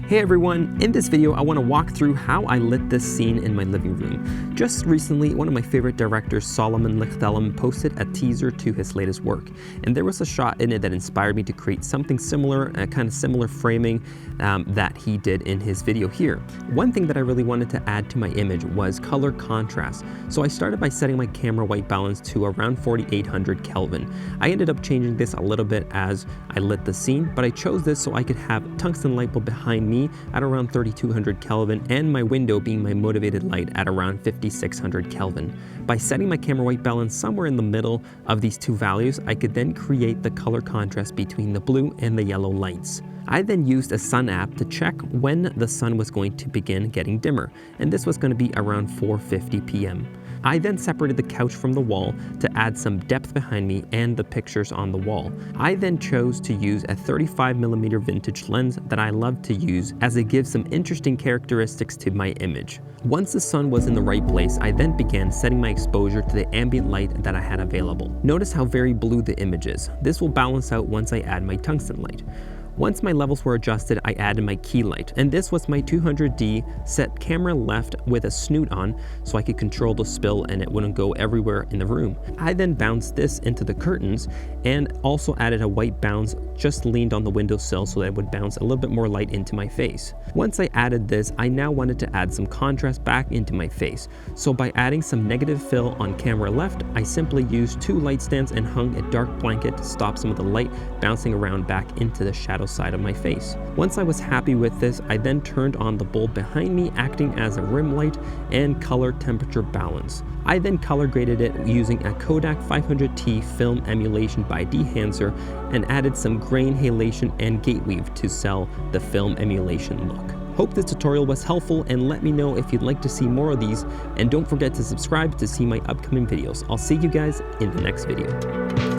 Hey everyone, in this video I want to walk through how I lit this scene in my living room. Just recently, one of my favorite directors, Salomon Ligthelm, posted a teaser to his latest work, and there was a shot in it that inspired me to create something similar, a kind of similar framing that he did in his video here. One thing that I really wanted to add to my image was color contrast, so I started by setting my camera white balance to around 4800 Kelvin. I ended up changing this a little bit as I lit the scene, but I chose this so I could have tungsten light bulb behind me at around 3200 Kelvin and my window being my motivated light at around 5600 Kelvin. By setting my camera white balance somewhere in the middle of these two values, I could then create the color contrast between the blue and the yellow lights. I then used a sun app to check when the sun was going to begin getting dimmer, and this was going to be around 4:50 p.m. I then separated the couch from the wall to add some depth behind me and the pictures on the wall. I then chose to use a 35mm vintage lens that I love to use as it gives some interesting characteristics to my image. Once the sun was in the right place, I then began setting my exposure to the ambient light that I had available. Notice how very blue the image is. This will balance out once I add my tungsten light. Once my levels were adjusted, I added my key light, and this was my 200D set camera left with a snoot on so I could control the spill and it wouldn't go everywhere in the room. I then bounced this into the curtains and also added a white bounce just leaned on the windowsill so that it would bounce a little bit more light into my face. Once I added this, I now wanted to add some contrast back into my face. So by adding some negative fill on camera left, I simply used two light stands and hung a dark blanket to stop some of the light bouncing around back into the shadow side of my face. Once I was happy with this, I then turned on the bulb behind me, acting as a rim light and color temperature balance. I then color graded it using a Kodak 500T film emulation by Dehancer and added some grain halation and gate weave to sell the film emulation look. Hope this tutorial was helpful, and let me know if you'd like to see more of these, and don't forget to subscribe to see my upcoming videos. I'll see you guys in the next video.